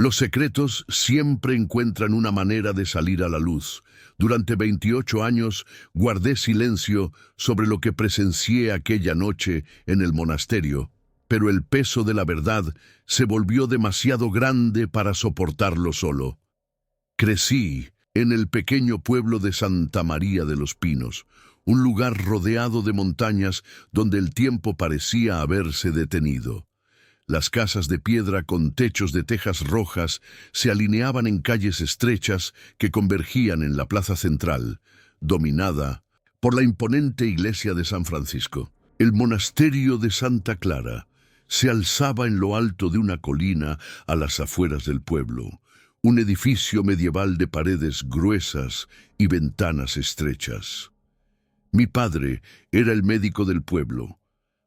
Los secretos siempre encuentran una manera de salir a la luz. Durante 28 años guardé silencio sobre lo que presencié aquella noche en el monasterio, pero el peso de la verdad se volvió demasiado grande para soportarlo solo. Crecí en el pequeño pueblo de Santa María de los Pinos, un lugar rodeado de montañas donde el tiempo parecía haberse detenido. Las casas de piedra con techos de tejas rojas se alineaban en calles estrechas que convergían en la plaza central, dominada por la imponente iglesia de San Francisco. El monasterio de Santa Clara se alzaba en lo alto de una colina a las afueras del pueblo, un edificio medieval de paredes gruesas y ventanas estrechas. Mi padre era el médico del pueblo,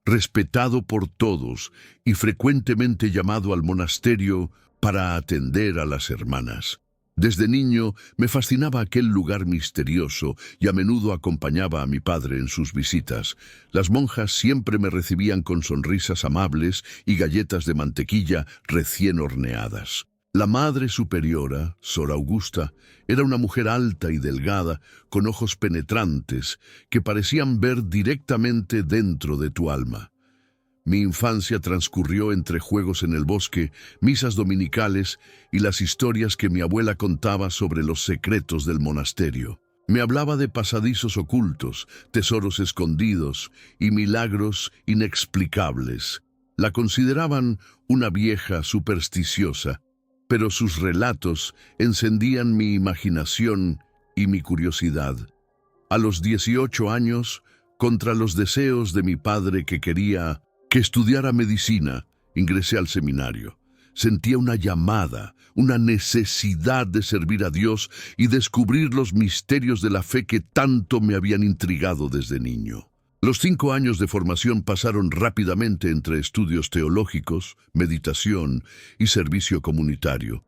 respetado por todos y frecuentemente llamado al monasterio para atender a las hermanas. Desde niño me fascinaba aquel lugar misterioso y a menudo acompañaba a mi padre en sus visitas. Las monjas siempre me recibían con sonrisas amables y galletas de mantequilla recién horneadas. La madre superiora, Sor Augusta, era una mujer alta y delgada, con ojos penetrantes, que parecían ver directamente dentro de tu alma. Mi infancia transcurrió entre juegos en el bosque, misas dominicales y las historias que mi abuela contaba sobre los secretos del monasterio. Me hablaba de pasadizos ocultos, tesoros escondidos y milagros inexplicables. La consideraban una vieja supersticiosa, pero sus relatos encendían mi imaginación y mi curiosidad. A los 18 años, contra los deseos de mi padre que quería que estudiara medicina, ingresé al seminario. Sentía una llamada, una necesidad de servir a Dios y descubrir los misterios de la fe que tanto me habían intrigado desde niño. Los 5 años de formación pasaron rápidamente entre estudios teológicos, meditación y servicio comunitario.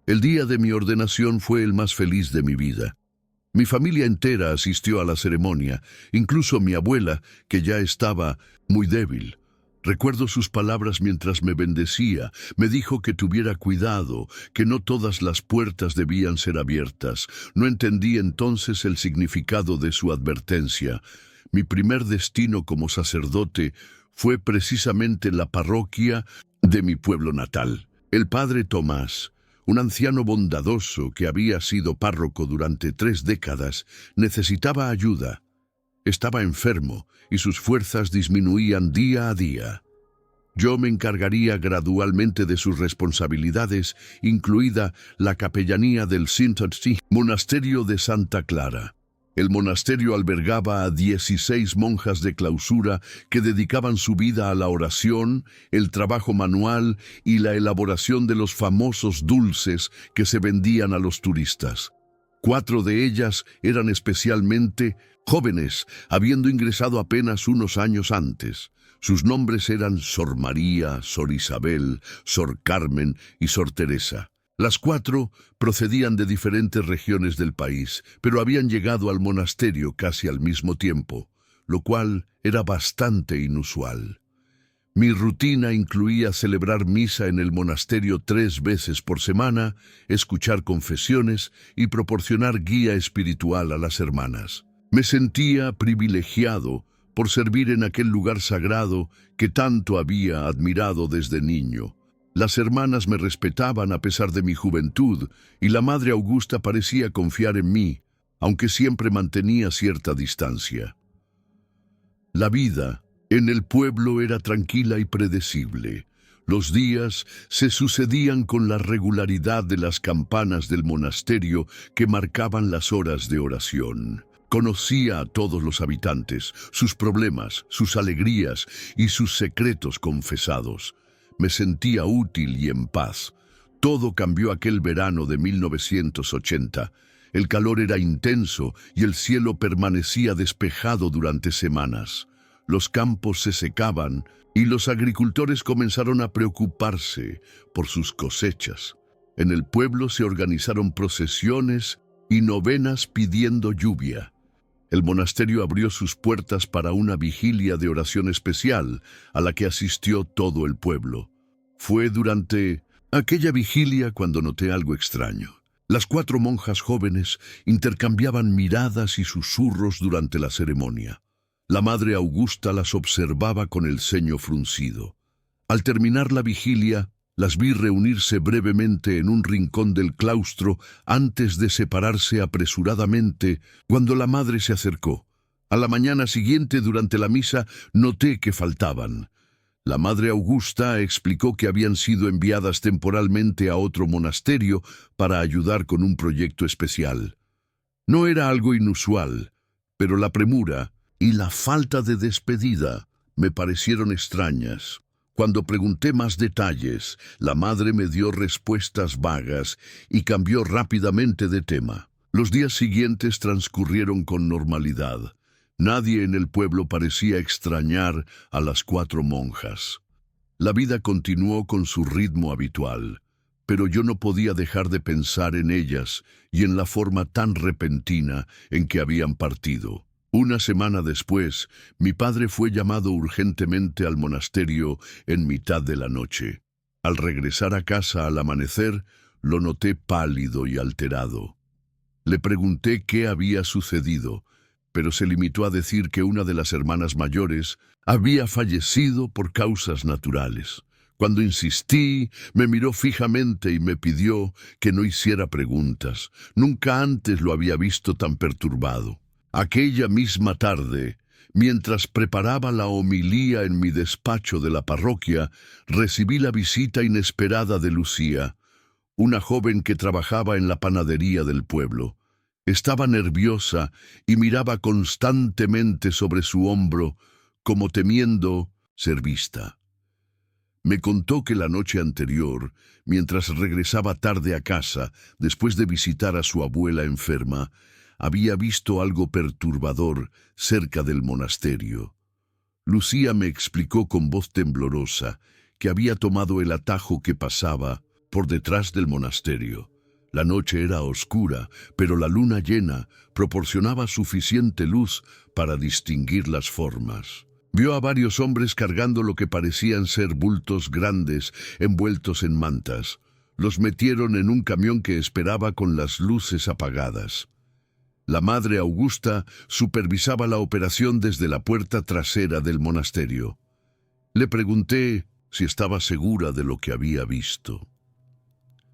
El día de mi ordenación fue el más feliz de mi vida. Mi familia entera asistió a la ceremonia, incluso mi abuela, que ya estaba muy débil. Recuerdo sus palabras mientras me bendecía. Me dijo que tuviera cuidado, que no todas las puertas debían ser abiertas. No entendí entonces el significado de su advertencia. Mi primer destino como sacerdote fue precisamente la parroquia de mi pueblo natal. El padre Tomás, un anciano bondadoso que había sido párroco durante 3 décadas, necesitaba ayuda. Estaba enfermo y sus fuerzas disminuían día a día. Yo me encargaría gradualmente de sus responsabilidades, incluida la capellanía del monasterio de Santa Clara. El monasterio albergaba a 16 monjas de clausura que dedicaban su vida a la oración, el trabajo manual y la elaboración de los famosos dulces que se vendían a los turistas. 4 de ellas eran especialmente jóvenes, habiendo ingresado apenas unos años antes. Sus nombres eran Sor María, Sor Isabel, Sor Carmen y Sor Teresa. Las 4 procedían de diferentes regiones del país, pero habían llegado al monasterio casi al mismo tiempo, lo cual era bastante inusual. Mi rutina incluía celebrar misa en el monasterio 3 veces por semana, escuchar confesiones y proporcionar guía espiritual a las hermanas. Me sentía privilegiado por servir en aquel lugar sagrado que tanto había admirado desde niño. Las hermanas me respetaban a pesar de mi juventud y la Madre Augusta parecía confiar en mí, aunque siempre mantenía cierta distancia. La vida en el pueblo era tranquila y predecible. Los días se sucedían con la regularidad de las campanas del monasterio que marcaban las horas de oración. Conocía a todos los habitantes, sus problemas, sus alegrías y sus secretos confesados. Me sentía útil y en paz. Todo cambió aquel verano de 1980. El calor era intenso y el cielo permanecía despejado durante semanas. Los campos se secaban y los agricultores comenzaron a preocuparse por sus cosechas. En el pueblo se organizaron procesiones y novenas pidiendo lluvia. El monasterio abrió sus puertas para una vigilia de oración especial a la que asistió todo el pueblo. Fue durante Aquella vigilia cuando noté algo extraño. Las 4 monjas jóvenes intercambiaban miradas y susurros durante la ceremonia. La Madre Augusta las observaba con el ceño fruncido. Al terminar la vigilia, las vi reunirse brevemente en un rincón del claustro antes de separarse apresuradamente cuando la madre se acercó. A la mañana siguiente, durante la misa, noté que faltaban. La Madre Augusta explicó que habían sido enviadas temporalmente a otro monasterio para ayudar con un proyecto especial. No era algo inusual, pero la premura y la falta de despedida me parecieron extrañas. Cuando pregunté más detalles, la madre me dio respuestas vagas y cambió rápidamente de tema. Los días siguientes transcurrieron con normalidad. Nadie en el pueblo parecía extrañar a las 4 monjas. La vida continuó con su ritmo habitual, pero yo no podía dejar de pensar en ellas y en la forma tan repentina en que habían partido. Una semana después, mi padre fue llamado urgentemente al monasterio en mitad de la noche. Al regresar a casa al amanecer, lo noté pálido y alterado. Le pregunté qué había sucedido, pero se limitó a decir que una de las hermanas mayores había fallecido por causas naturales. Cuando insistí, me miró fijamente y me pidió que no hiciera preguntas. Nunca antes lo había visto tan perturbado. Aquella misma tarde, mientras preparaba la homilía en mi despacho de la parroquia, recibí la visita inesperada de Lucía, una joven que trabajaba en la panadería del pueblo. Estaba nerviosa y miraba constantemente sobre su hombro, como temiendo ser vista. Me contó que la noche anterior, mientras regresaba tarde a casa, después de visitar a su abuela enferma, había visto algo perturbador cerca del monasterio. Lucía me explicó con voz temblorosa que había tomado el atajo que pasaba por detrás del monasterio. La noche era oscura, pero la luna llena proporcionaba suficiente luz para distinguir las formas. Vio a varios hombres cargando lo que parecían ser bultos grandes envueltos en mantas. Los metieron en un camión que esperaba con las luces apagadas. La Madre Augusta supervisaba la operación desde la puerta trasera del monasterio. Le pregunté si estaba segura de lo que había visto.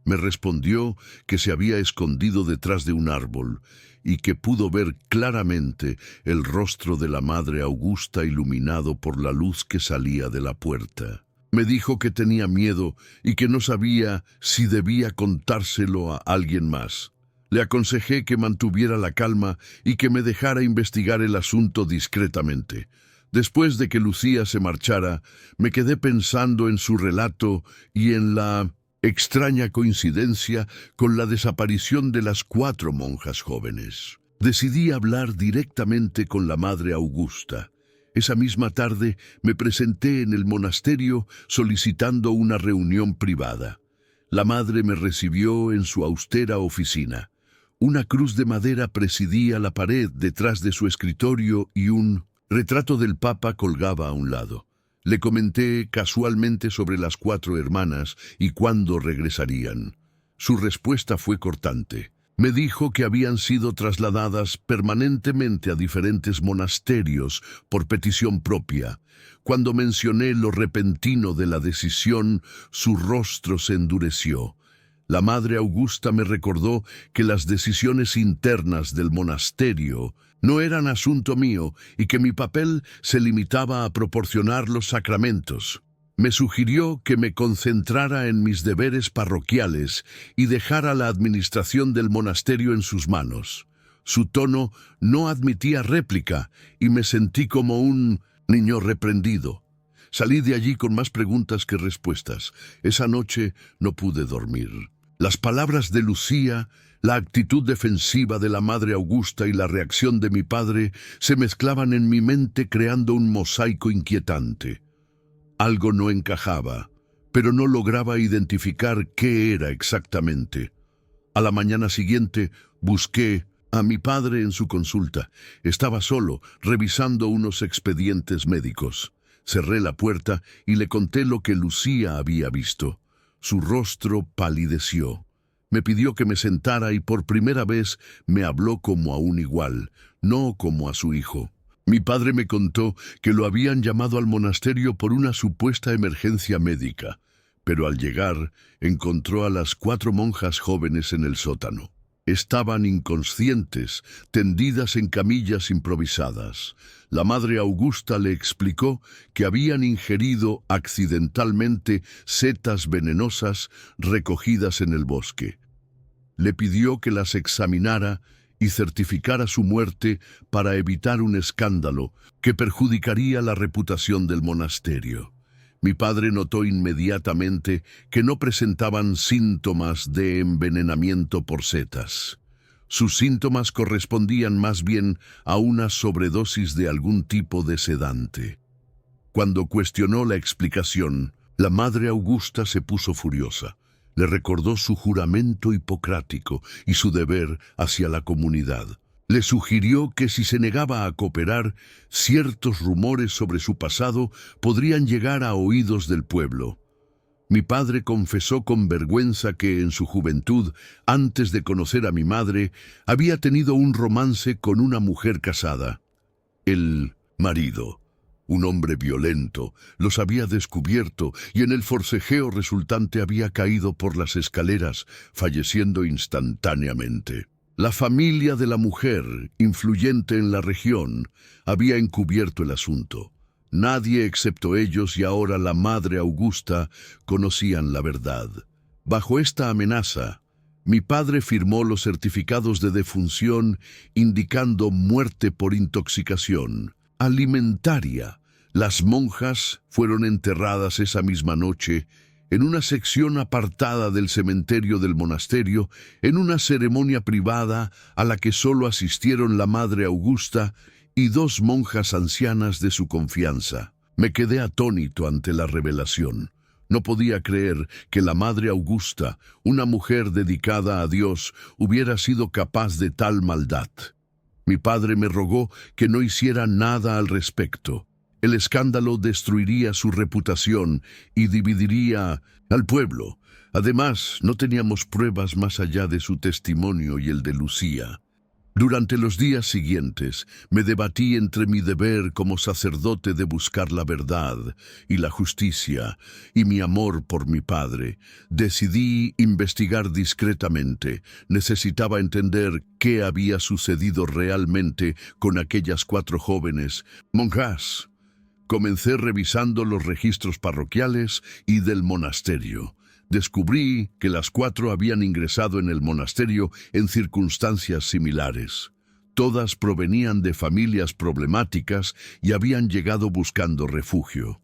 Me respondió que se había escondido detrás de un árbol y que pudo ver claramente el rostro de la Madre Augusta iluminado por la luz que salía de la puerta. Me dijo que tenía miedo y que no sabía si debía contárselo a alguien más. Le aconsejé que mantuviera la calma y que me dejara investigar el asunto discretamente. Después de que Lucía se marchara, me quedé pensando en su relato y en la extraña coincidencia con la desaparición de las 4 monjas jóvenes. Decidí hablar directamente con la Madre Augusta. Esa misma tarde me presenté en el monasterio solicitando una reunión privada. La madre me recibió en su austera oficina. Una cruz de madera presidía la pared detrás de su escritorio y un retrato del Papa colgaba a un lado. Le comenté casualmente sobre las 4 hermanas y cuándo regresarían. Su respuesta fue cortante. Me dijo que habían sido trasladadas permanentemente a diferentes monasterios por petición propia. Cuando mencioné lo repentino de la decisión, su rostro se endureció. La Madre Augusta me recordó que las decisiones internas del monasterio no eran asunto mío y que mi papel se limitaba a proporcionar los sacramentos. Me sugirió que me concentrara en mis deberes parroquiales y dejara la administración del monasterio en sus manos. Su tono no admitía réplica y me sentí como un niño reprendido. Salí de allí con más preguntas que respuestas. Esa noche no pude dormir. Las palabras de Lucía, la actitud defensiva de la Madre Augusta y la reacción de mi padre se mezclaban en mi mente creando un mosaico inquietante. Algo no encajaba, pero no lograba identificar qué era exactamente. A la mañana siguiente busqué a mi padre en su consulta. Estaba solo, revisando unos expedientes médicos. Cerré la puerta y le conté lo que Lucía había visto. Su rostro palideció. Me pidió que me sentara y por primera vez me habló como a un igual, no como a su hijo. Mi padre me contó que lo habían llamado al monasterio por una supuesta emergencia médica, pero al llegar encontró a las 4 monjas jóvenes en el sótano. Estaban inconscientes, tendidas en camillas improvisadas. La madre Augusta le explicó que habían ingerido accidentalmente setas venenosas recogidas en el bosque. Le pidió que las examinara y certificara su muerte para evitar un escándalo que perjudicaría la reputación del monasterio. Mi padre notó inmediatamente que no presentaban síntomas de envenenamiento por setas. Sus síntomas correspondían más bien a una sobredosis de algún tipo de sedante. Cuando cuestionó la explicación, la madre Augusta se puso furiosa. Le recordó su juramento hipocrático y su deber hacia la comunidad. Le sugirió que si se negaba a cooperar, ciertos rumores sobre su pasado podrían llegar a oídos del pueblo. Mi padre confesó con vergüenza que en su juventud, antes de conocer a mi madre, había tenido un romance con una mujer casada. El marido, un hombre violento, los había descubierto y en el forcejeo resultante había caído por las escaleras, falleciendo instantáneamente. La familia de la mujer, influyente en la región, había encubierto el asunto. Nadie excepto ellos y ahora la madre Augusta conocían la verdad. Bajo esta amenaza, mi padre firmó los certificados de defunción indicando muerte por intoxicación alimentaria. Las monjas fueron enterradas esa misma noche en una sección apartada del cementerio del monasterio, en una ceremonia privada a la que solo asistieron la madre Augusta y 2 monjas ancianas de su confianza. Me quedé atónito ante la revelación. No podía creer que la madre Augusta, una mujer dedicada a Dios, hubiera sido capaz de tal maldad. Mi padre me rogó que no hiciera nada al respecto. El escándalo destruiría su reputación y dividiría al pueblo. Además, no teníamos pruebas más allá de su testimonio y el de Lucía. Durante los días siguientes, me debatí entre mi deber como sacerdote de buscar la verdad y la justicia y mi amor por mi padre. Decidí investigar discretamente. Necesitaba entender qué había sucedido realmente con aquellas 4 jóvenes monjas. Comencé revisando los registros parroquiales y del monasterio. Descubrí que las 4 habían ingresado en el monasterio en circunstancias similares. Todas provenían de familias problemáticas y habían llegado buscando refugio.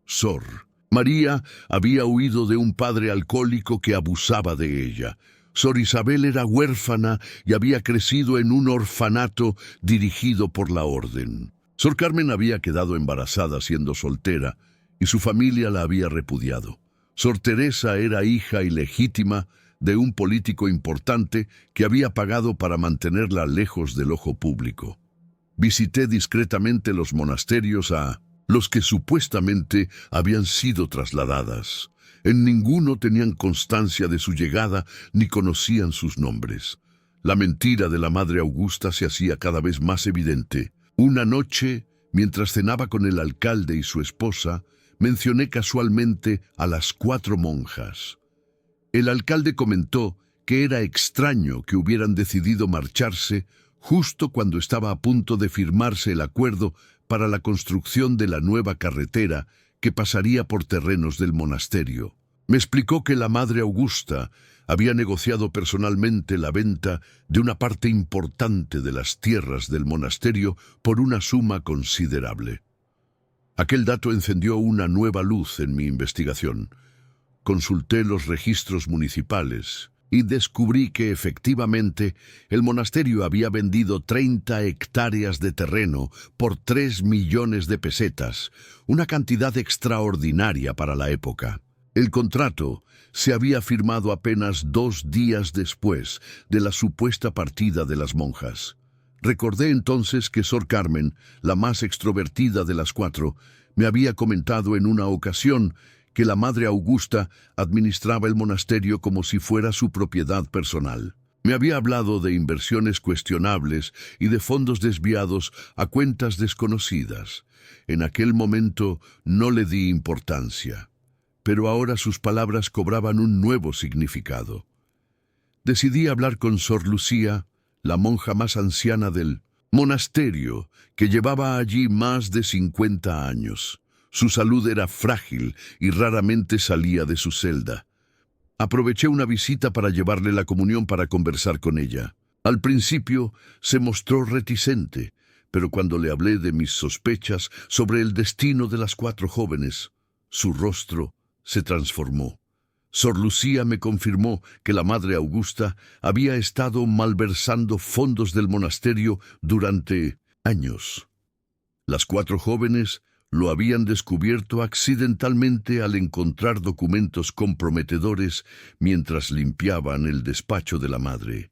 Sor María había huido de un padre alcohólico que abusaba de ella. Sor Isabel era huérfana y había crecido en un orfanato dirigido por la orden. Sor Carmen había quedado embarazada siendo soltera y su familia la había repudiado. Sor Teresa era hija ilegítima de un político importante que había pagado para mantenerla lejos del ojo público. Visité discretamente los monasterios a los que supuestamente habían sido trasladadas. En ninguno tenían constancia de su llegada ni conocían sus nombres. La mentira de la madre Augusta se hacía cada vez más evidente. Una noche, mientras cenaba con el alcalde y su esposa, mencioné casualmente a las 4 monjas. El alcalde comentó que era extraño que hubieran decidido marcharse justo cuando estaba a punto de firmarse el acuerdo para la construcción de la nueva carretera que pasaría por terrenos del monasterio. Me explicó que la madre Augusta había negociado personalmente la venta de una parte importante de las tierras del monasterio por una suma considerable. Aquel dato encendió una nueva luz en mi investigación. Consulté los registros municipales y descubrí que efectivamente el monasterio había vendido 30 hectáreas de terreno por 3 millones de pesetas, una cantidad extraordinaria para la época. El contrato se había firmado apenas 2 días después de la supuesta partida de las monjas. Recordé entonces que Sor Carmen, la más extrovertida de las 4, me había comentado en una ocasión que la Madre Augusta administraba el monasterio como si fuera su propiedad personal. Me había hablado de inversiones cuestionables y de fondos desviados a cuentas desconocidas. En aquel momento no le di importancia, pero ahora sus palabras cobraban un nuevo significado. Decidí hablar con Sor Lucía, la monja más anciana del monasterio, que llevaba allí más de 50 años. Su salud era frágil y raramente salía de su celda. Aproveché una visita para llevarle la comunión para conversar con ella. Al principio se mostró reticente, pero cuando le hablé de mis sospechas sobre el destino de las 4 jóvenes, su rostro se transformó. Sor Lucía me confirmó que la Madre Augusta había estado malversando fondos del monasterio durante años. Las 4 jóvenes lo habían descubierto accidentalmente al encontrar documentos comprometedores mientras limpiaban el despacho de la madre.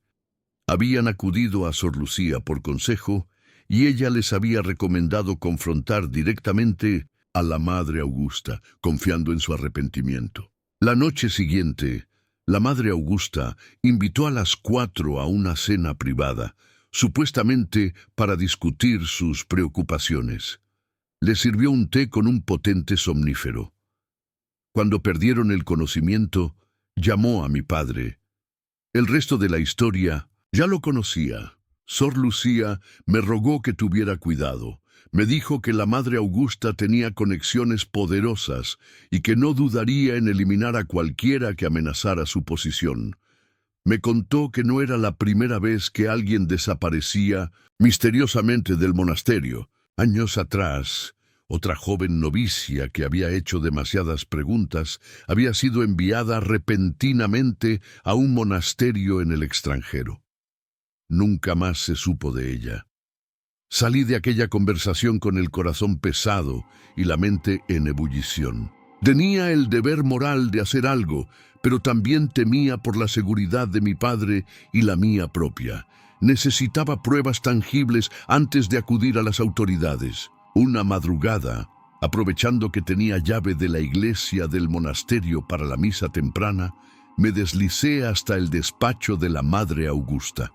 Habían acudido a Sor Lucía por consejo y ella les había recomendado confrontar directamente a la Madre Augusta, confiando en su arrepentimiento. La noche siguiente, la Madre Augusta invitó a las 4 a una cena privada, supuestamente para discutir sus preocupaciones. Les sirvió un té con un potente somnífero. Cuando perdieron el conocimiento, llamó a mi padre. El resto de la historia ya lo conocía. Sor Lucía me rogó que tuviera cuidado. Me dijo que la Madre Augusta tenía conexiones poderosas y que no dudaría en eliminar a cualquiera que amenazara su posición. Me contó que no era la primera vez que alguien desaparecía misteriosamente del monasterio. Años atrás, otra joven novicia que había hecho demasiadas preguntas había sido enviada repentinamente a un monasterio en el extranjero. Nunca más se supo de ella. Salí de aquella conversación con el corazón pesado y la mente en ebullición. Tenía el deber moral de hacer algo, pero también temía por la seguridad de mi padre y la mía propia. Necesitaba pruebas tangibles antes de acudir a las autoridades. Una madrugada, aprovechando que tenía llave de la iglesia del monasterio para la misa temprana, me deslicé hasta el despacho de la Madre Augusta.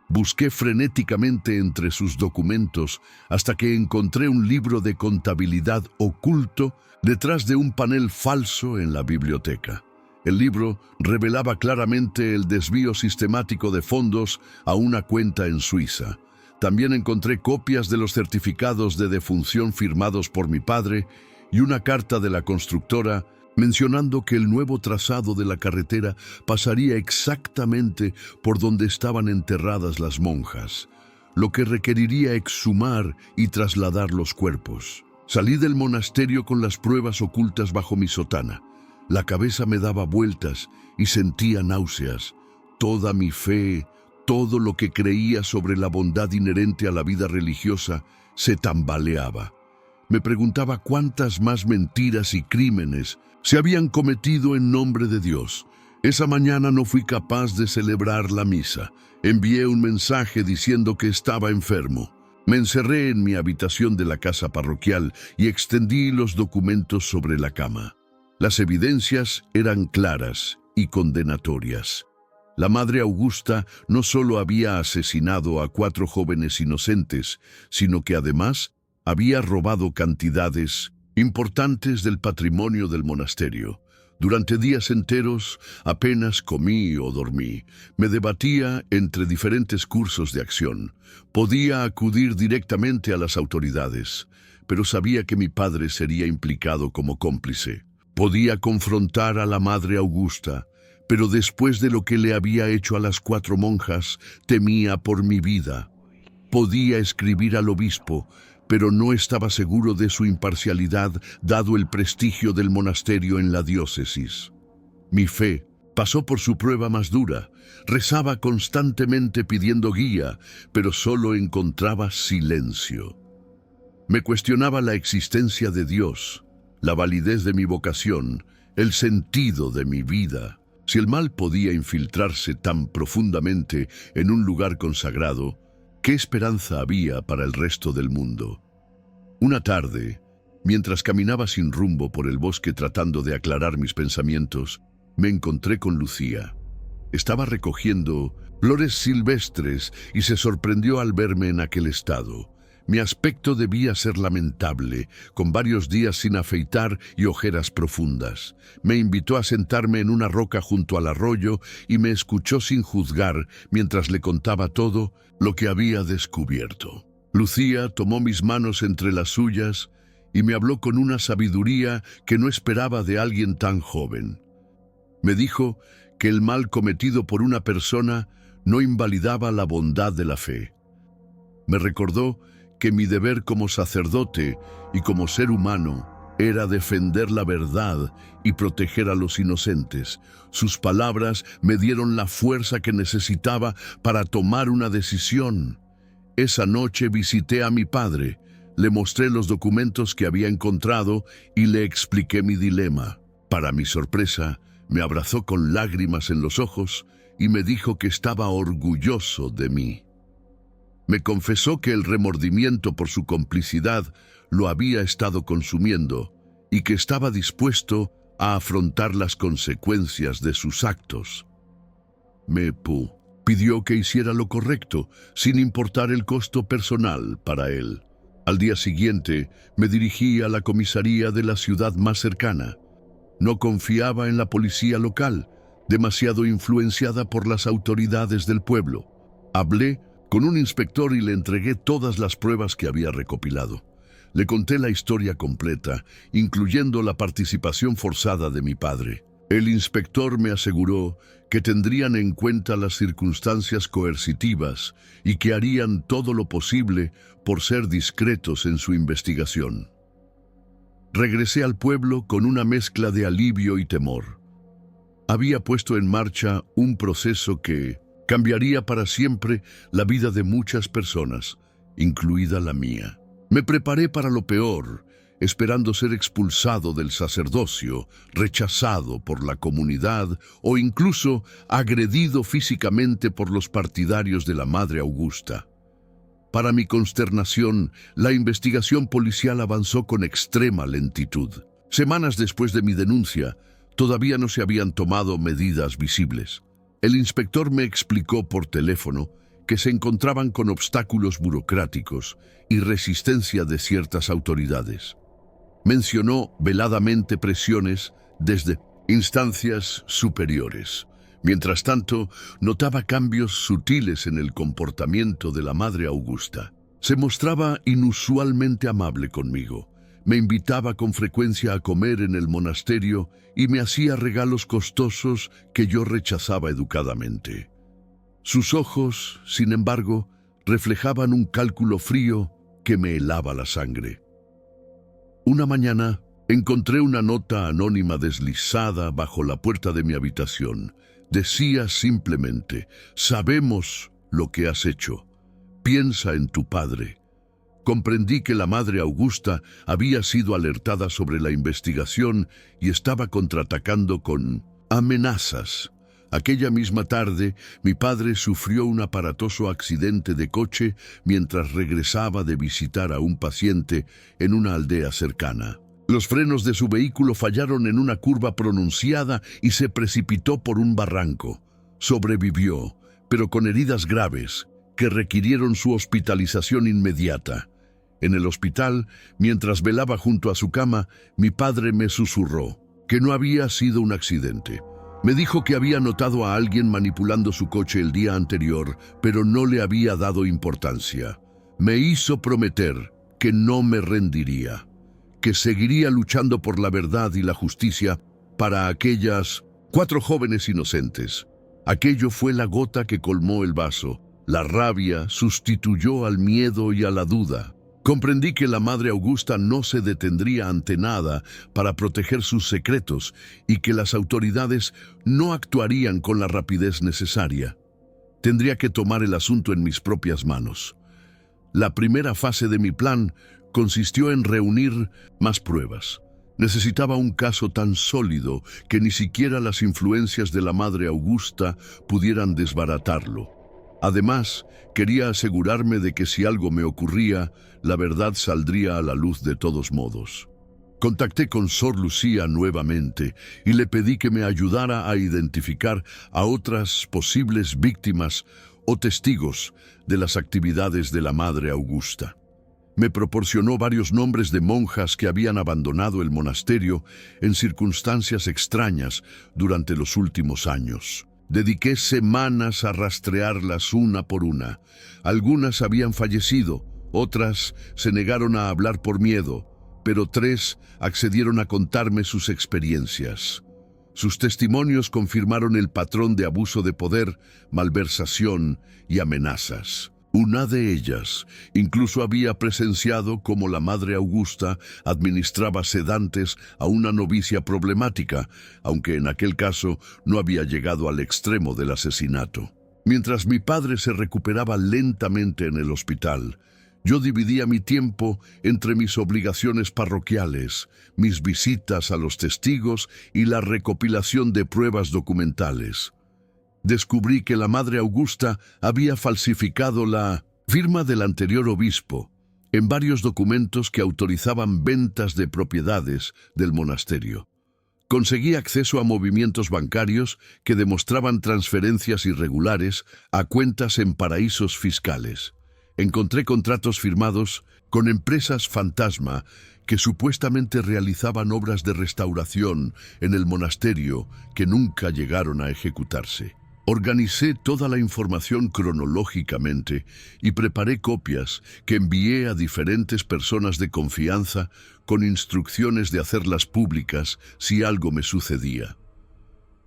Busqué frenéticamente entre sus documentos hasta que encontré un libro de contabilidad oculto detrás de un panel falso en la biblioteca. El libro revelaba claramente el desvío sistemático de fondos a una cuenta en Suiza. También encontré copias de los certificados de defunción firmados por mi padre y una carta de la constructora mencionando que el nuevo trazado de la carretera pasaría exactamente por donde estaban enterradas las monjas, lo que requeriría exhumar y trasladar los cuerpos. Salí del monasterio con las pruebas ocultas bajo mi sotana. La cabeza me daba vueltas y sentía náuseas. Toda mi fe, todo lo que creía sobre la bondad inherente a la vida religiosa, se tambaleaba. Me preguntaba cuántas más mentiras y crímenes se habían cometido en nombre de Dios. Esa mañana no fui capaz de celebrar la misa. Envié un mensaje diciendo que estaba enfermo. Me encerré en mi habitación de la casa parroquial y extendí los documentos sobre la cama. Las evidencias eran claras y condenatorias. La Madre Augusta no solo había asesinado a 4 jóvenes inocentes, sino que además había robado cantidades importantes del patrimonio del monasterio. Durante días enteros apenas comí o dormí. Me debatía entre diferentes cursos de acción. Podía acudir directamente a las autoridades, pero sabía que mi padre sería implicado como cómplice. Podía confrontar a la Madre Augusta, pero después de lo que le había hecho a las 4 monjas, temía por mi vida. Podía escribir al obispo, pero no estaba seguro de su imparcialidad dado el prestigio del monasterio en la diócesis. Mi fe pasó por su prueba más dura. Rezaba constantemente pidiendo guía, pero solo encontraba silencio. Me cuestionaba la existencia de Dios, la validez de mi vocación, el sentido de mi vida. Si el mal podía infiltrarse tan profundamente en un lugar consagrado, ¿qué esperanza había para el resto del mundo? Una tarde, Mientras caminaba sin rumbo por el bosque tratando de aclarar mis pensamientos, me encontré con Lucía. Estaba recogiendo flores silvestres y se sorprendió al verme en aquel estado. Mi aspecto debía ser lamentable, con varios días sin afeitar y ojeras profundas. Me invitó a sentarme en una roca junto al arroyo y me escuchó sin juzgar mientras le contaba todo lo que había descubierto. Lucía tomó mis manos entre las suyas y me habló con una sabiduría que no esperaba de alguien tan joven. Me dijo que el mal cometido por una persona no invalidaba la bondad de la fe. Me recordó que mi deber como sacerdote y como ser humano era defender la verdad y proteger a los inocentes. Sus palabras me dieron la fuerza que necesitaba para tomar una decisión. Esa noche visité a mi padre, le mostré los documentos que había encontrado y le expliqué mi dilema. Para mi sorpresa, me abrazó con lágrimas en los ojos y me dijo que estaba orgulloso de mí. Me confesó que el remordimiento por su complicidad lo había estado consumiendo y que estaba dispuesto a afrontar las consecuencias de sus actos. Me pidió que hiciera lo correcto, sin importar el costo personal para él. Al día siguiente, me dirigí a la comisaría de la ciudad más cercana. No confiaba en la policía local, demasiado influenciada por las autoridades del pueblo. Hablé con un inspector y le entregué todas las pruebas que había recopilado. Le conté la historia completa, incluyendo la participación forzada de mi padre. El inspector me aseguró que tendrían en cuenta las circunstancias coercitivas y que harían todo lo posible por ser discretos en su investigación. Regresé al pueblo con una mezcla de alivio y temor. Había puesto en marcha un proceso que cambiaría para siempre la vida de muchas personas, incluida la mía. Me preparé para lo peor, esperando ser expulsado del sacerdocio, rechazado por la comunidad o incluso agredido físicamente por los partidarios de la Madre Augusta. Para mi consternación, la investigación policial avanzó con extrema lentitud. Semanas después de mi denuncia, todavía no se habían tomado medidas visibles. El inspector me explicó por teléfono que se encontraban con obstáculos burocráticos y resistencia de ciertas autoridades. Mencionó veladamente presiones desde instancias superiores. Mientras tanto, notaba cambios sutiles en el comportamiento de la Madre Augusta. Se mostraba inusualmente amable conmigo. Me invitaba con frecuencia a comer en el monasterio y me hacía regalos costosos que yo rechazaba educadamente. Sus ojos, sin embargo, reflejaban un cálculo frío que me helaba la sangre. Una mañana, encontré una nota anónima deslizada bajo la puerta de mi habitación. Decía simplemente: «Sabemos lo que has hecho. Piensa en tu padre». Comprendí que la Madre Augusta había sido alertada sobre la investigación y estaba contraatacando con amenazas. Aquella misma tarde, mi padre sufrió un aparatoso accidente de coche mientras regresaba de visitar a un paciente en una aldea cercana. Los frenos de su vehículo fallaron en una curva pronunciada y se precipitó por un barranco. Sobrevivió, pero con heridas graves que requirieron su hospitalización inmediata. En el hospital, mientras velaba junto a su cama, mi padre me susurró que no había sido un accidente. Me dijo que había notado a alguien manipulando su coche el día anterior, pero no le había dado importancia. Me hizo prometer que no me rendiría, que seguiría luchando por la verdad y la justicia para aquellas 4 jóvenes inocentes. Aquello fue la gota que colmó el vaso. La rabia sustituyó al miedo y a la duda. Comprendí que la Madre Augusta no se detendría ante nada para proteger sus secretos y que las autoridades no actuarían con la rapidez necesaria. Tendría que tomar el asunto en mis propias manos. La primera fase de mi plan consistió en reunir más pruebas. Necesitaba un caso tan sólido que ni siquiera las influencias de la Madre Augusta pudieran desbaratarlo. Además, quería asegurarme de que si algo me ocurría, la verdad saldría a la luz de todos modos. Contacté con Sor Lucía nuevamente y le pedí que me ayudara a identificar a otras posibles víctimas o testigos de las actividades de la Madre Augusta. Me proporcionó varios nombres de monjas que habían abandonado el monasterio en circunstancias extrañas durante los últimos años. Dediqué semanas a rastrearlas una por una. Algunas habían fallecido, otras se negaron a hablar por miedo, pero 3 accedieron a contarme sus experiencias. Sus testimonios confirmaron el patrón de abuso de poder, malversación y amenazas. Una de ellas incluso había presenciado cómo la Madre Augusta administraba sedantes a una novicia problemática, aunque en aquel caso no había llegado al extremo del asesinato. Mientras mi padre se recuperaba lentamente en el hospital, yo dividía mi tiempo entre mis obligaciones parroquiales, mis visitas a los testigos y la recopilación de pruebas documentales. Descubrí que la Madre Augusta había falsificado la firma del anterior obispo en varios documentos que autorizaban ventas de propiedades del monasterio. Conseguí acceso a movimientos bancarios que demostraban transferencias irregulares a cuentas en paraísos fiscales. Encontré contratos firmados con empresas fantasma que supuestamente realizaban obras de restauración en el monasterio que nunca llegaron a ejecutarse. Organicé toda la información cronológicamente y preparé copias que envié a diferentes personas de confianza con instrucciones de hacerlas públicas si algo me sucedía.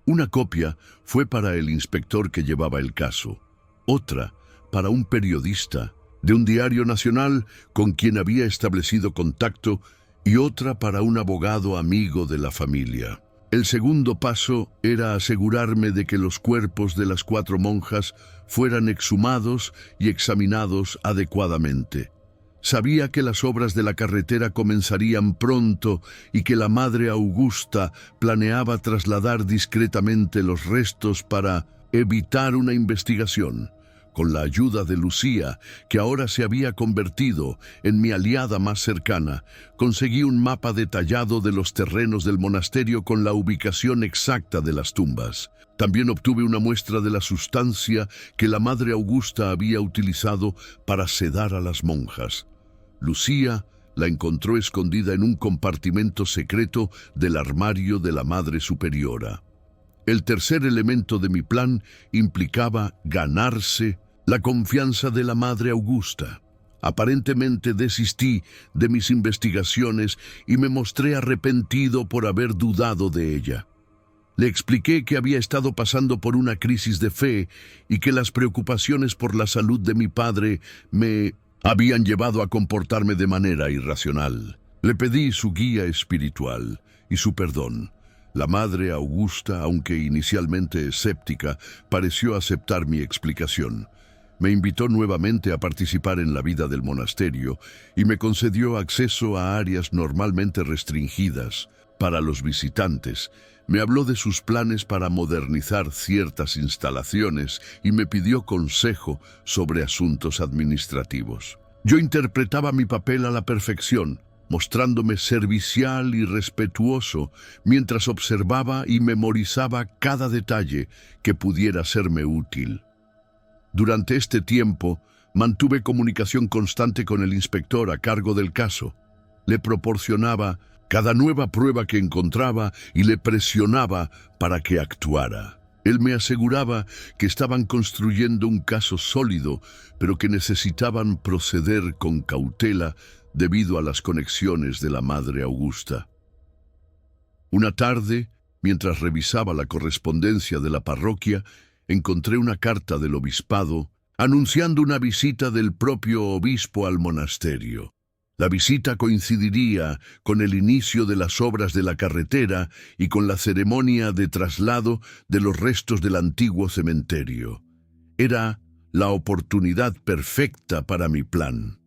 Una copia fue para el inspector que llevaba el caso, otra para un periodista de un diario nacional con quien había establecido contacto y otra para un abogado amigo de la familia. El segundo paso era asegurarme de que los cuerpos de las 4 monjas fueran exhumados y examinados adecuadamente. Sabía que las obras de la carretera comenzarían pronto y que la Madre Augusta planeaba trasladar discretamente los restos para evitar una investigación. Con la ayuda de Lucía, que ahora se había convertido en mi aliada más cercana, conseguí un mapa detallado de los terrenos del monasterio con la ubicación exacta de las tumbas. También obtuve una muestra de la sustancia que la Madre Augusta había utilizado para sedar a las monjas. Lucía la encontró escondida en un compartimento secreto del armario de la Madre Superiora. El tercer elemento de mi plan implicaba ganarse la confianza de la Madre Augusta. Aparentemente desistí de mis investigaciones y me mostré arrepentido por haber dudado de ella. Le expliqué que había estado pasando por una crisis de fe y que las preocupaciones por la salud de mi padre me habían llevado a comportarme de manera irracional. Le pedí su guía espiritual y su perdón. La Madre Augusta, aunque inicialmente escéptica, pareció aceptar mi explicación. Me invitó nuevamente a participar en la vida del monasterio y me concedió acceso a áreas normalmente restringidas para los visitantes. Me habló de sus planes para modernizar ciertas instalaciones y me pidió consejo sobre asuntos administrativos. Yo interpretaba mi papel a la perfección, mostrándome servicial y respetuoso mientras observaba y memorizaba cada detalle que pudiera serme útil. Durante este tiempo, mantuve comunicación constante con el inspector a cargo del caso. Le proporcionaba cada nueva prueba que encontraba y le presionaba para que actuara. Él me aseguraba que estaban construyendo un caso sólido, pero que necesitaban proceder con cautela debido a las conexiones de la Madre Augusta. Una tarde, mientras revisaba la correspondencia de la parroquia, encontré una carta del obispado anunciando una visita del propio obispo al monasterio. La visita coincidiría con el inicio de las obras de la carretera y con la ceremonia de traslado de los restos del antiguo cementerio. Era la oportunidad perfecta para mi plan.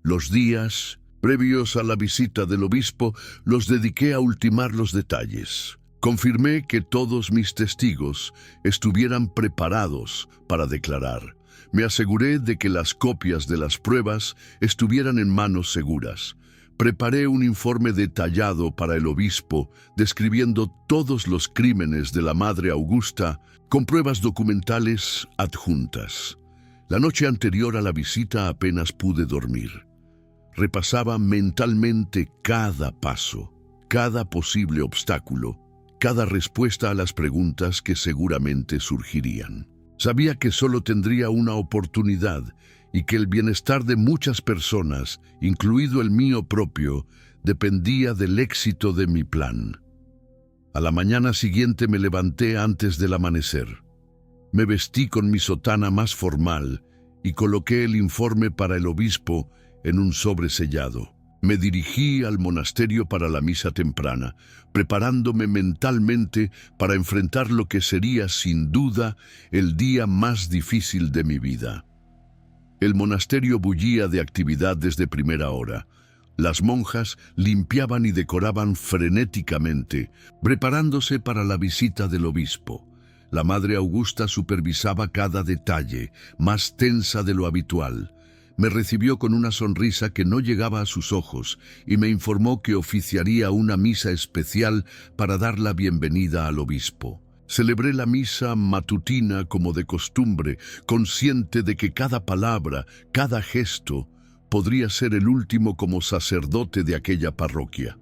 Los días previos a la visita del obispo los dediqué a ultimar los detalles. Confirmé que todos mis testigos estuvieran preparados para declarar. Me aseguré de que las copias de las pruebas estuvieran en manos seguras. Preparé un informe detallado para el obispo, describiendo todos los crímenes de la Madre Augusta, con pruebas documentales adjuntas. La noche anterior a la visita apenas pude dormir. Repasaba mentalmente cada paso, cada posible obstáculo, cada respuesta a las preguntas que seguramente surgirían. Sabía que solo tendría una oportunidad y que el bienestar de muchas personas, incluido el mío propio, dependía del éxito de mi plan. A la mañana siguiente me levanté antes del amanecer. Me vestí con mi sotana más formal y coloqué el informe para el obispo en un sobre sellado. Me dirigí al monasterio para la misa temprana, preparándome mentalmente para enfrentar lo que sería, sin duda, el día más difícil de mi vida. El monasterio bullía de actividad desde primera hora. Las monjas limpiaban y decoraban frenéticamente, preparándose para la visita del obispo. La Madre Augusta supervisaba cada detalle, más tensa de lo habitual. Me recibió con una sonrisa que no llegaba a sus ojos y me informó que oficiaría una misa especial para dar la bienvenida al obispo. Celebré la misa matutina como de costumbre, consciente de que cada palabra, cada gesto, podría ser el último como sacerdote de aquella parroquia.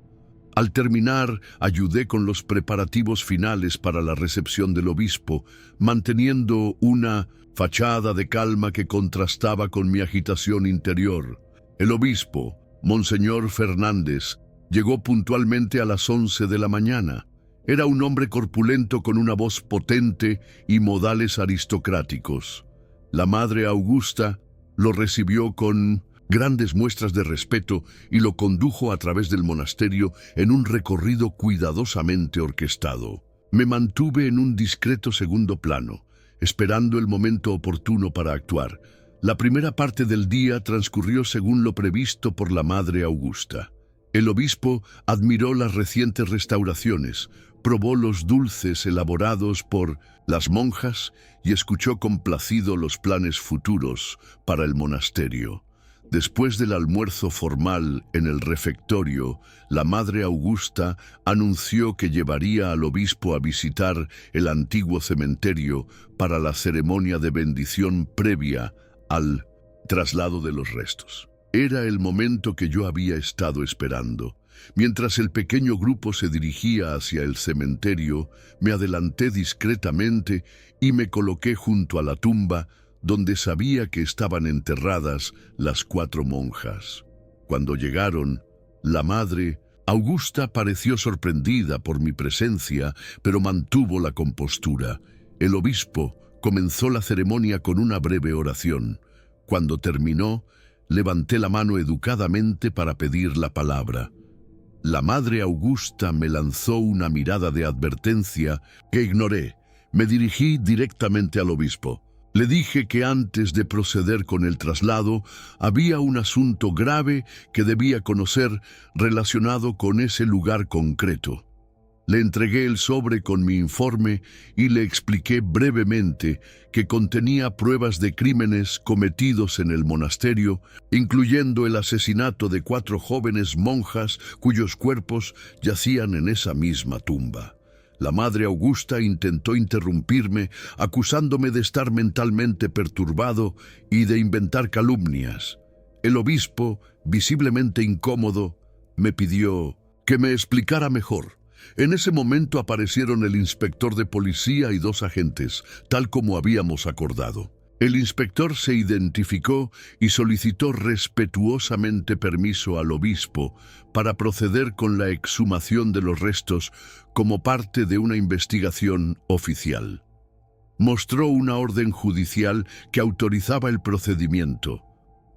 Al terminar, ayudé con los preparativos finales para la recepción del obispo, manteniendo una fachada de calma que contrastaba con mi agitación interior. El obispo, Monseñor Fernández, llegó puntualmente a las 11 de la mañana. Era un hombre corpulento con una voz potente y modales aristocráticos. La Madre Augusta lo recibió con grandes muestras de respeto y lo condujo a través del monasterio en un recorrido cuidadosamente orquestado. Me mantuve en un discreto segundo plano, esperando el momento oportuno para actuar. La primera parte del día transcurrió según lo previsto por la Madre Augusta. El obispo admiró las recientes restauraciones, probó los dulces elaborados por las monjas y escuchó complacido los planes futuros para el monasterio. Después del almuerzo formal en el refectorio, la Madre Augusta anunció que llevaría al obispo a visitar el antiguo cementerio para la ceremonia de bendición previa al traslado de los restos. Era el momento que yo había estado esperando. Mientras el pequeño grupo se dirigía hacia el cementerio, me adelanté discretamente y me coloqué junto a la tumba donde sabía que estaban enterradas las 4 monjas. Cuando llegaron, la Madre Augusta pareció sorprendida por mi presencia, pero mantuvo la compostura. El obispo comenzó la ceremonia con una breve oración. Cuando terminó, levanté la mano educadamente para pedir la palabra. La Madre Augusta me lanzó una mirada de advertencia que ignoré. Me dirigí directamente al obispo. Le dije que antes de proceder con el traslado, había un asunto grave que debía conocer relacionado con ese lugar concreto. Le entregué el sobre con mi informe y le expliqué brevemente que contenía pruebas de crímenes cometidos en el monasterio, incluyendo el asesinato de 4 jóvenes monjas cuyos cuerpos yacían en esa misma tumba. La Madre Augusta intentó interrumpirme, acusándome de estar mentalmente perturbado y de inventar calumnias. El obispo, visiblemente incómodo, me pidió que me explicara mejor. En ese momento aparecieron el inspector de policía y 2 agentes, tal como habíamos acordado. El inspector se identificó y solicitó respetuosamente permiso al obispo para proceder con la exhumación de los restos como parte de una investigación oficial. Mostró una orden judicial que autorizaba el procedimiento.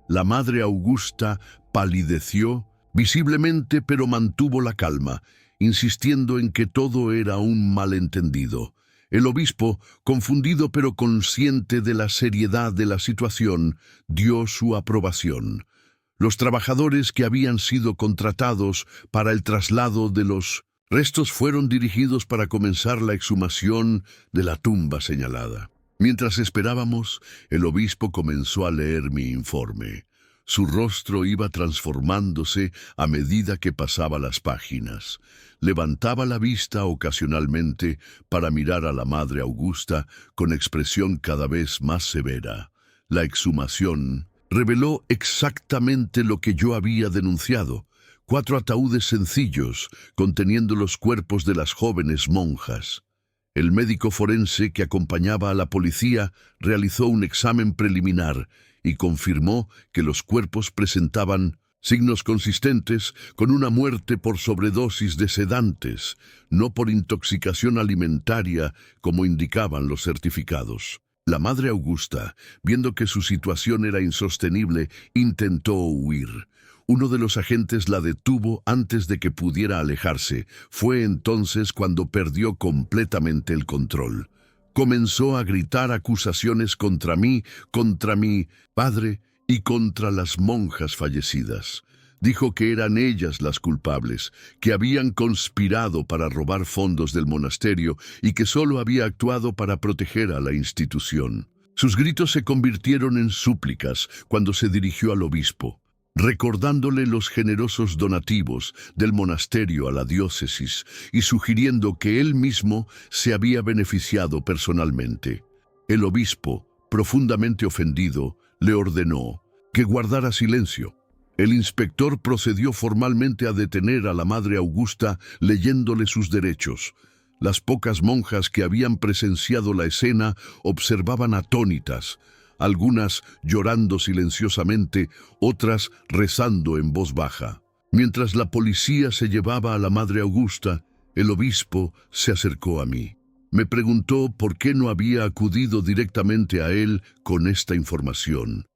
La Madre Augusta palideció visiblemente, pero mantuvo la calma, insistiendo en que todo era un malentendido. El obispo, confundido pero consciente de la seriedad de la situación, dio su aprobación. Los trabajadores que habían sido contratados para el traslado de los restos fueron dirigidos para comenzar la exhumación de la tumba señalada. Mientras esperábamos, el obispo comenzó a leer mi informe. Su rostro iba transformándose a medida que pasaba las páginas. Levantaba la vista ocasionalmente para mirar a la Madre Augusta con expresión cada vez más severa. La exhumación reveló exactamente lo que yo había denunciado: 4 ataúdes sencillos conteniendo los cuerpos de las jóvenes monjas. El médico forense que acompañaba a la policía realizó un examen preliminar y confirmó que los cuerpos presentaban signos consistentes con una muerte por sobredosis de sedantes, no por intoxicación alimentaria como indicaban los certificados. La Madre Augusta, viendo que su situación era insostenible, intentó huir. Uno de los agentes la detuvo antes de que pudiera alejarse. Fue entonces cuando perdió completamente el control. Comenzó a gritar acusaciones contra mí, contra mi padre y contra las monjas fallecidas. Dijo que eran ellas las culpables, que habían conspirado para robar fondos del monasterio y que solo había actuado para proteger a la institución. Sus gritos se convirtieron en súplicas cuando se dirigió al obispo, recordándole los generosos donativos del monasterio a la diócesis y sugiriendo que él mismo se había beneficiado personalmente. El obispo, profundamente ofendido, le ordenó que guardara silencio. El inspector procedió formalmente a detener a la Madre Augusta leyéndole sus derechos. Las pocas monjas que habían presenciado la escena observaban atónitas, algunas llorando silenciosamente, otras rezando en voz baja. Mientras la policía se llevaba a la Madre Augusta, el obispo se acercó a mí. Me preguntó por qué no había acudido directamente a él con esta información.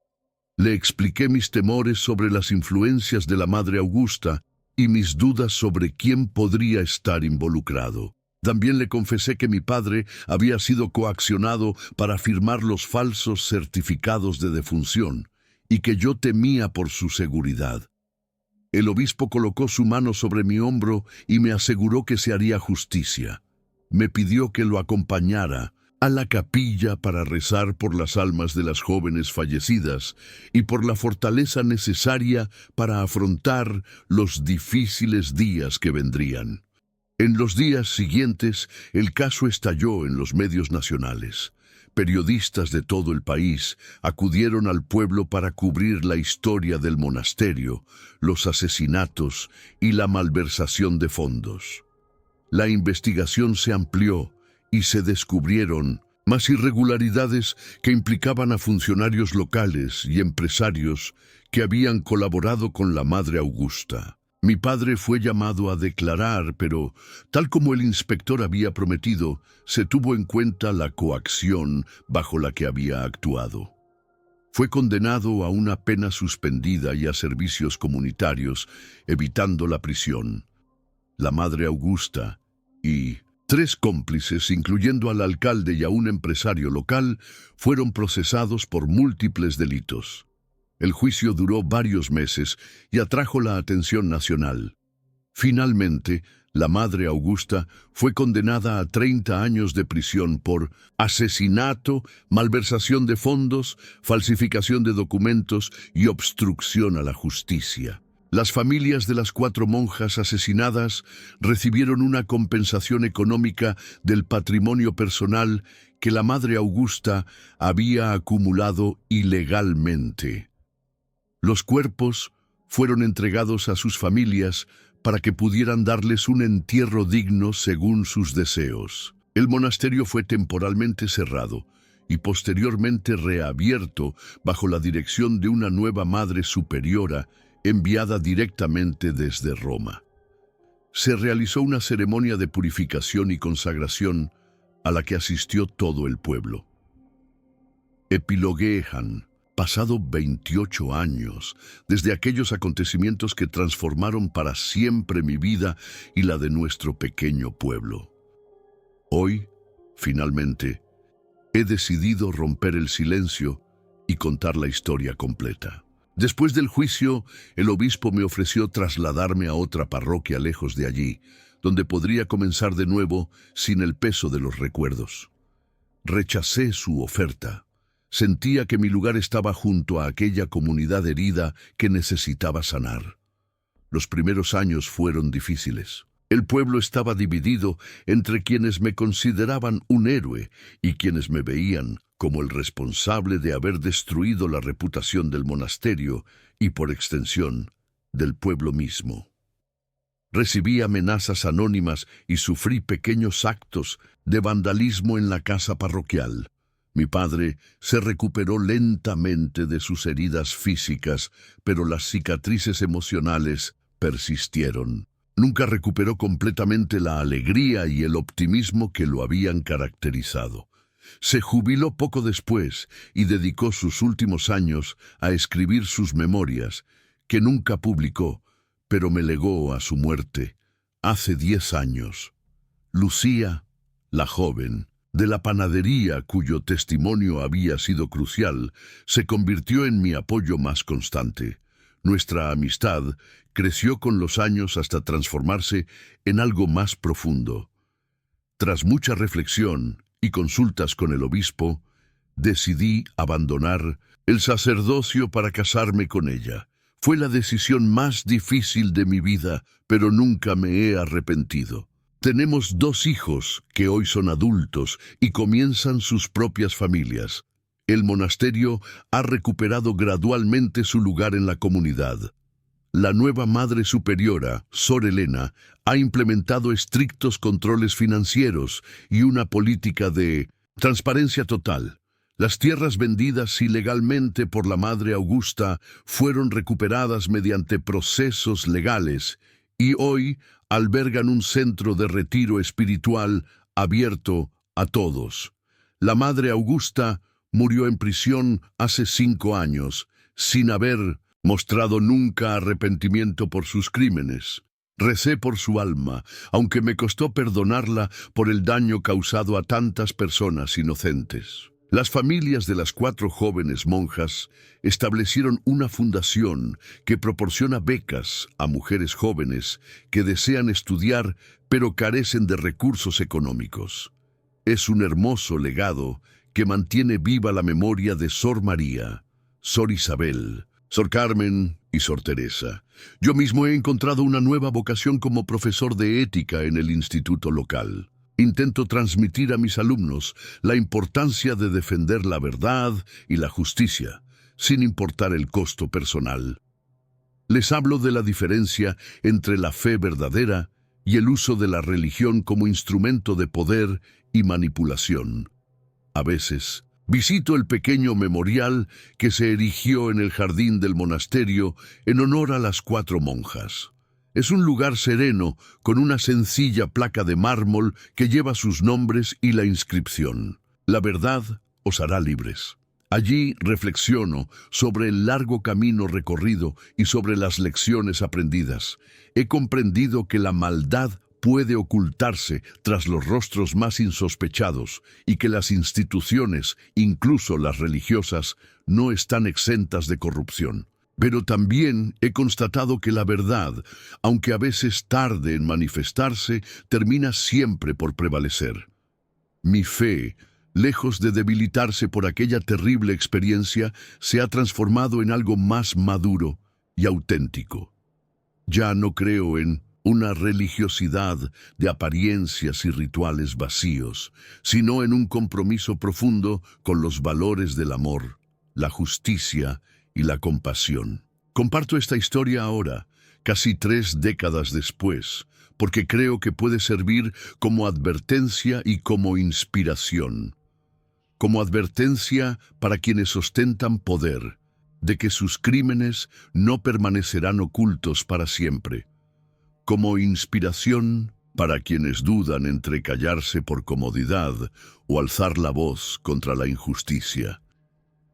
Le expliqué mis temores sobre las influencias de la Madre Augusta y mis dudas sobre quién podría estar involucrado. También le confesé que mi padre había sido coaccionado para firmar los falsos certificados de defunción y que yo temía por su seguridad. El obispo colocó su mano sobre mi hombro y me aseguró que se haría justicia. Me pidió que lo acompañara a la capilla para rezar por las almas de las jóvenes fallecidas y por la fortaleza necesaria para afrontar los difíciles días que vendrían. En los días siguientes, el caso estalló en los medios nacionales. Periodistas de todo el país acudieron al pueblo para cubrir la historia del monasterio, los asesinatos y la malversación de fondos. La investigación se amplió y se descubrieron más irregularidades que implicaban a funcionarios locales y empresarios que habían colaborado con la Madre Augusta. Mi padre fue llamado a declarar, pero, tal como el inspector había prometido, se tuvo en cuenta la coacción bajo la que había actuado. Fue condenado a una pena suspendida y a servicios comunitarios, evitando la prisión. La Madre Augusta y 3 cómplices, incluyendo al alcalde y a un empresario local, fueron procesados por múltiples delitos. El juicio duró varios meses y atrajo la atención nacional. Finalmente, la Madre Augusta fue condenada a 30 años de prisión por asesinato, malversación de fondos, falsificación de documentos y obstrucción a la justicia. Las familias de las 4 monjas asesinadas recibieron una compensación económica del patrimonio personal que la Madre Augusta había acumulado ilegalmente. Los cuerpos fueron entregados a sus familias para que pudieran darles un entierro digno según sus deseos. El monasterio fue temporalmente cerrado y posteriormente reabierto bajo la dirección de una nueva Madre Superiora enviada directamente desde Roma. Se realizó una ceremonia de purificación y consagración a la que asistió todo el pueblo. Epiloguean. Pasado 28 años desde aquellos acontecimientos que transformaron para siempre mi vida y la de nuestro pequeño pueblo. Hoy, finalmente, he decidido romper el silencio y contar la historia completa. Después del juicio, el obispo me ofreció trasladarme a otra parroquia lejos de allí, donde podría comenzar de nuevo sin el peso de los recuerdos. Rechacé su oferta. Sentía que mi lugar estaba junto a aquella comunidad herida que necesitaba sanar. Los primeros años fueron difíciles. El pueblo estaba dividido entre quienes me consideraban un héroe y quienes me veían como el responsable de haber destruido la reputación del monasterio y, por extensión, del pueblo mismo. Recibí amenazas anónimas y sufrí pequeños actos de vandalismo en la casa parroquial. Mi padre se recuperó lentamente de sus heridas físicas, pero las cicatrices emocionales persistieron. Nunca recuperó completamente la alegría y el optimismo que lo habían caracterizado. Se jubiló poco después y dedicó sus últimos años a escribir sus memorias, que nunca publicó, pero me legó a su muerte, hace 10 años. Lucía, la joven, de la panadería cuyo testimonio había sido crucial, se convirtió en mi apoyo más constante. Nuestra amistad creció con los años hasta transformarse en algo más profundo. Tras mucha reflexión y consultas con el obispo, decidí abandonar el sacerdocio para casarme con ella. Fue la decisión más difícil de mi vida, pero nunca me he arrepentido. Tenemos 2 hijos que hoy son adultos y comienzan sus propias familias. El monasterio ha recuperado gradualmente su lugar en la comunidad. La nueva Madre Superiora, Sor Elena, ha implementado estrictos controles financieros y una política de transparencia total. Las tierras vendidas ilegalmente por la Madre Augusta fueron recuperadas mediante procesos legales y hoy albergan un centro de retiro espiritual abierto a todos. La Madre Augusta murió en prisión hace 5 años, sin haber mostrado nunca arrepentimiento por sus crímenes. Recé por su alma, aunque me costó perdonarla por el daño causado a tantas personas inocentes. Las familias de las 4 jóvenes monjas establecieron una fundación que proporciona becas a mujeres jóvenes que desean estudiar pero carecen de recursos económicos. Es un hermoso legado que mantiene viva la memoria de Sor María, Sor Isabel, Sor Carmen y Sor Teresa. Yo mismo he encontrado una nueva vocación como profesor de ética en el instituto local. Intento transmitir a mis alumnos la importancia de defender la verdad y la justicia, sin importar el costo personal. Les hablo de la diferencia entre la fe verdadera y el uso de la religión como instrumento de poder y manipulación. A veces, visito el pequeño memorial que se erigió en el jardín del monasterio en honor a las 4 monjas. Es un lugar sereno con una sencilla placa de mármol que lleva sus nombres y la inscripción: La verdad os hará libres. Allí reflexiono sobre el largo camino recorrido y sobre las lecciones aprendidas. He comprendido que la maldad puede ocultarse tras los rostros más insospechados y que las instituciones, incluso las religiosas, no están exentas de corrupción. Pero también he constatado que la verdad, aunque a veces tarde en manifestarse, termina siempre por prevalecer. Mi fe, lejos de debilitarse por aquella terrible experiencia, se ha transformado en algo más maduro y auténtico. Ya no creo en una religiosidad de apariencias y rituales vacíos, sino en un compromiso profundo con los valores del amor, la justicia y la compasión. Comparto esta historia ahora, casi 3 décadas después, porque creo que puede servir como advertencia y como inspiración. Como advertencia para quienes ostentan poder, de que sus crímenes no permanecerán ocultos para siempre. Como inspiración para quienes dudan entre callarse por comodidad o alzar la voz contra la injusticia.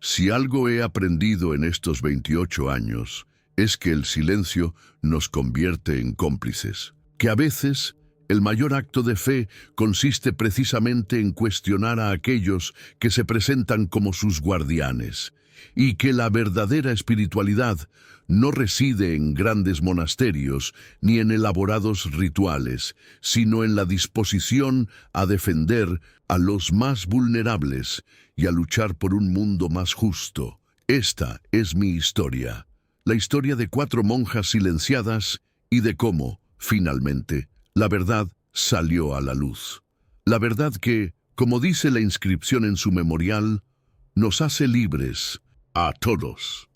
Si algo he aprendido en estos 28 años, es que el silencio nos convierte en cómplices, que a veces el mayor acto de fe consiste precisamente en cuestionar a aquellos que se presentan como sus guardianes, y que la verdadera espiritualidad no reside en grandes monasterios ni en elaborados rituales, sino en la disposición a defender a los más vulnerables y a luchar por un mundo más justo. Esta es mi historia, la historia de 4 monjas silenciadas y de cómo, finalmente, la verdad salió a la luz. La verdad que, como dice la inscripción en su memorial, nos hace libres a todos.